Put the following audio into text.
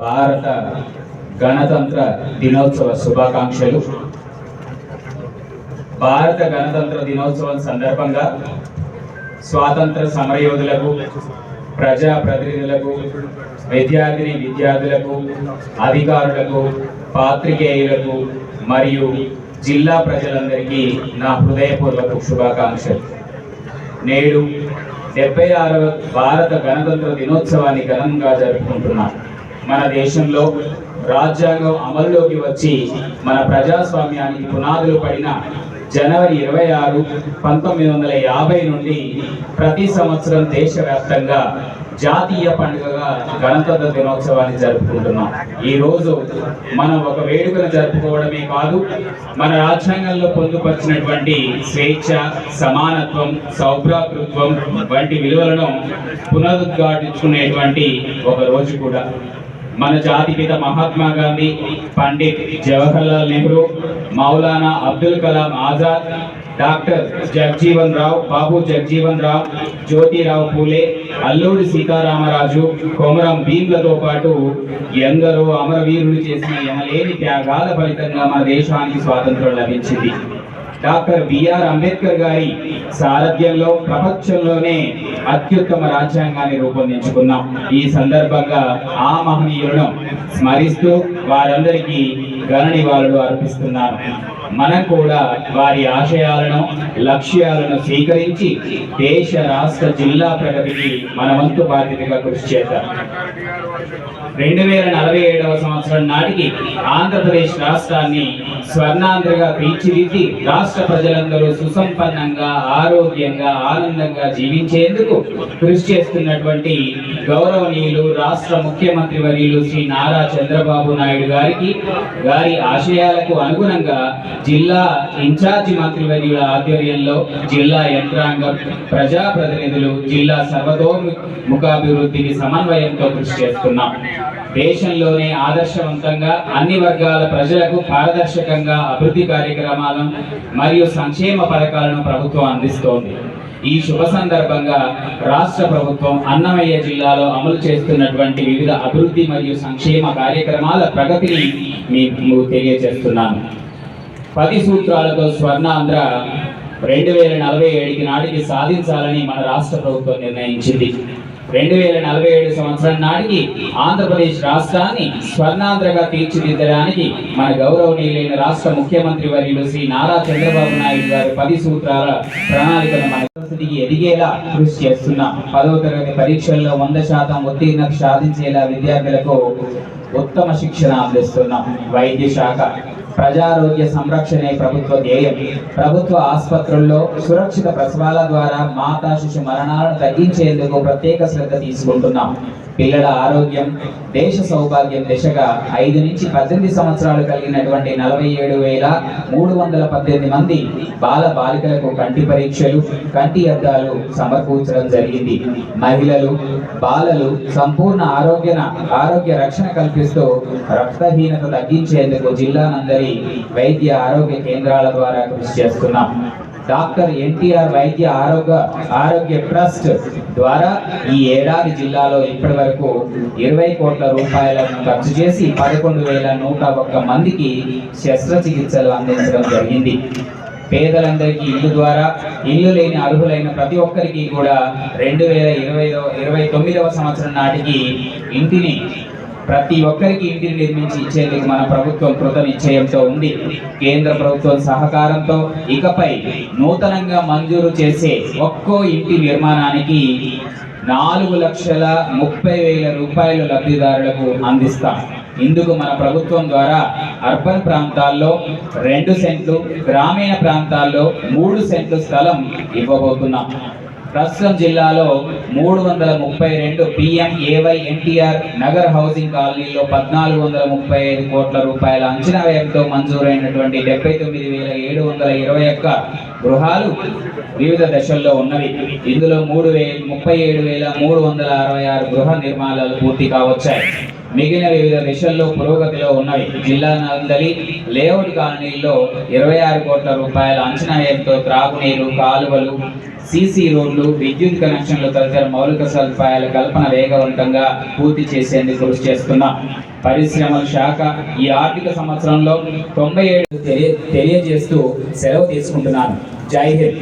భారత గణతంత్ర దినోత్సవ శుభాకాంక్షలు. భారత గణతంత్ర దినోత్సవం సందర్భంగా స్వాతంత్ర సమరయోధులకు, ప్రజా ప్రతినిధులకు, విద్యార్థులకు, అధికారులకు, పాత్రికేయులకు మరియు జిల్లా ప్రజలందరికీ నా హృదయపూర్వక శుభాకాంక్షలు. నేడు 76వ భారత గణతంత్ర దినోత్సవాన్ని ఘనంగా జరుపుకుంటున్నాం. మన దేశంలో రాజ్యాంగం అమల్లోకి వచ్చి మన ప్రజాస్వామ్యానికి పునాదులు పడిన జనవరి 26, 1950 నుండి ప్రతి సంవత్సరం దేశవ్యాప్తంగా జాతీయ పండుగగా గణతంత్ర దినోత్సవాన్ని జరుపుకుంటున్నాం. ఈ రోజు మనం ఒక వేడుకను జరుపుకోవడమే కాదు, మన రాజ్యాంగంలో పొందుపరిచినటువంటి స్వేచ్ఛ, సమానత్వం, సౌభ్రాతృత్వం వంటి విలువలను పునరుద్ఘాటించుకునేటువంటి ఒక రోజు కూడా. మన జాతిపిత మహాత్మా గాంధీ, పండిత్ జవహర్లాల్ నెహ్రూ, మౌలానా అబ్దుల్ కలాం ఆజాద్, డాక్టర్ బాబు జగజీవన్ రావు, జ్యోతిరావు పూలే, అల్లూరి సీతారామరాజు, కొమరం భీమ్లతో పాటు ఎందరో అమరవీరులు చేసిన ఎనలేని త్యాగాల ఫలితంగా మన దేశానికి స్వాతంత్రం లభించింది. డాక్టర్ బిఆర్ అంబేద్కర్ గారి సారథ్యంలో ప్రపంచంలోనే అత్యుత్తమ రాజ్యాంగాన్ని రూపొందించుకున్నాం. ఈ సందర్భంగా ఆ మహనీయులను స్మరిస్తూ వారందరికీ ఘన నివాళులు అర్పిస్తున్నాను. మనం కూడా వారి ఆశయాలను, లక్ష్యాలను స్వీకరించి దేశ, రాష్ట్ర, జిల్లా ప్రగతికి మన వంతు బాధ్యతగా కృషి చేద్దాం. 2047వ సంవత్సరం నాటికి ఆంధ్రప్రదేశ్ రాష్ట్రాన్ని స్వర్ణాంధ్రగా తీర్చిదిద్ది రాష్ట్ర ప్రజలందరూ సుసంపన్నంగా, ఆరోగ్యంగా, ఆనందంగా జీవించేందుకు కృషి చేస్తున్నటువంటి గౌరవనీయులు రాష్ట్ర ముఖ్యమంత్రి వర్యులు శ్రీ నారా చంద్రబాబు నాయుడు గారి ఆశయాలకు అనుగుణంగా జిల్లా ఇన్ఛార్జి మంత్రివర్యుల ఆధ్వర్యంలో జిల్లా యంత్రాంగం, ప్రజాప్రతినిధులు జిల్లా సర్వతోముఖాభివృద్ధికి సమన్వయంతో కృషి చేస్తున్నాం. దేశంలోనే ఆదర్శవంతంగా అన్ని వర్గాల ప్రజలకు పారదర్శకంగా అభివృద్ధి కార్యక్రమాలను మరియు సంక్షేమ పథకాలను ప్రభుత్వం అందిస్తోంది. ఈ శుభ సందర్భంగా రాష్ట్ర ప్రభుత్వం అన్నమయ్య జిల్లాలో అమలు చేస్తున్నటువంటి వివిధ అభివృద్ధి మరియు సంక్షేమ కార్యక్రమాల ప్రగతిని మీకు తెలియజేస్తున్నాను. 10 సూత్రాలతో స్వర్ణాంధ్ర 2047 నాటికి సాధించాలని మన రాష్ట్ర ప్రభుత్వం నిర్ణయించింది. 2047 సంవత్సరం నాటికి ఆంధ్రప్రదేశ్ రాష్ట్రాన్ని స్వర్ణాంధ్రగా తీర్చిదిద్దడానికి మన గౌరవనీయులైన రాష్ట్ర ముఖ్యమంత్రి వర్యులు శ్రీ నారా చంద్రబాబు నాయుడు గారి 10 సూత్రాల ప్రణాళికను మన పరిస్థితికి ఎదిగేలా కృషి చేస్తున్నాం. 10వ తరగతి పరీక్షల్లో 100% ఉత్తీర్ణత సాధించేలా విద్యార్థులకు ఉత్తమ శిక్షణ అందిస్తున్నాం. వైద్య శాఖ, ప్రజారోగ్య సంరక్షణే ప్రభుత్వ ధ్యేయం. ప్రభుత్వ ఆసుపత్రుల్లో సురక్షిత ప్రసవాల ద్వారా మాతా శిశు మరణాలను తగ్గించేందుకు ప్రత్యేక శ్రద్ధ తీసుకుంటున్నాం. పిల్లల ఆరోగ్యం, దేశ సౌభాగ్యం దిశగా 5 నుంచి 18 సంవత్సరాలు కలిగినటువంటి 47,318 మంది బాల బాలికలకు కంటి పరీక్షలు, కంటి అద్దాలు సమకూర్చడం జరిగింది. మహిళలు, బాలలు సంపూర్ణ ఆరోగ్య రక్షణ కల్పిస్తూ రక్తహీనత తగ్గించేందుకు జిల్లానందరి వైద్య ఆరోగ్య కేంద్రాల ద్వారా కృషి చేస్తున్నాం. డాక్టర్ ఎన్టీఆర్ వైద్య ఆరోగ్య ట్రస్ట్ ద్వారా ఈ ఏడాది జిల్లాలో ఇప్పటి వరకు 20 కోట్ల రూపాయలను ఖర్చు చేసి 11,101 మందికి శస్త్రచికిత్సలు అందించడం జరిగింది. పేదలందరికీ ఇల్లు ద్వారా ఇల్లు లేని అర్హులైన ప్రతి ఒక్కరికి కూడా 2029వ సంవత్సరం నాటికి ప్రతి ఒక్కరికి ఇంటిని నిర్మించి ఇచ్చేందుకు మన ప్రభుత్వం కృత నిశ్చయంతో ఉంది. కేంద్ర ప్రభుత్వం సహకారంతో ఇకపై నూతనంగా మంజూరు చేసే ఒక్కో ఇంటి నిర్మాణానికి 4,30,000 రూపాయలు లబ్ధిదారులకు అందిస్తాం. ఇందుకు మన ప్రభుత్వం ద్వారా అర్బన్ ప్రాంతాల్లో 2 సెంట్లు, గ్రామీణ ప్రాంతాల్లో 3 సెంట్లు స్థలం ఇవ్వబోతున్నాం. ప్రస్తుతం జిల్లాలో 332 PMAY ఎన్టీఆర్ నగర్ హౌసింగ్ కాలనీలో 1,435 కోట్ల రూపాయల అంచనా వ్యయంతో మంజూరైనటువంటి 79,721 గృహాలు వివిధ దశల్లో ఉన్నవి. ఇందులో 37,366 గృహ నిర్మాణాలు పూర్తి కావచ్చాయి. మిగిలిన వివిధ దిశల్లో పురోగతిలో ఉన్నవి. జిల్లా నందలి లేఅవుట్ కాలనీల్లో 26 కోట్ల రూపాయల అంచనా వ్యయంతో త్రాగునీరు, కాలువలు, సీసీ రోడ్లు, విద్యుత్ కనెక్షన్లు తదితర మౌలిక సదుపాయాల కల్పన వేగవంతంగా పూర్తి చేసేందుకు కృషి చేస్తున్నాం. పరిశ్రమల శాఖ ఈ ఆర్థిక సంవత్సరంలో 97 తెలియజేస్తూ సెలవు తీసుకుంటున్నాను. జై హింద్.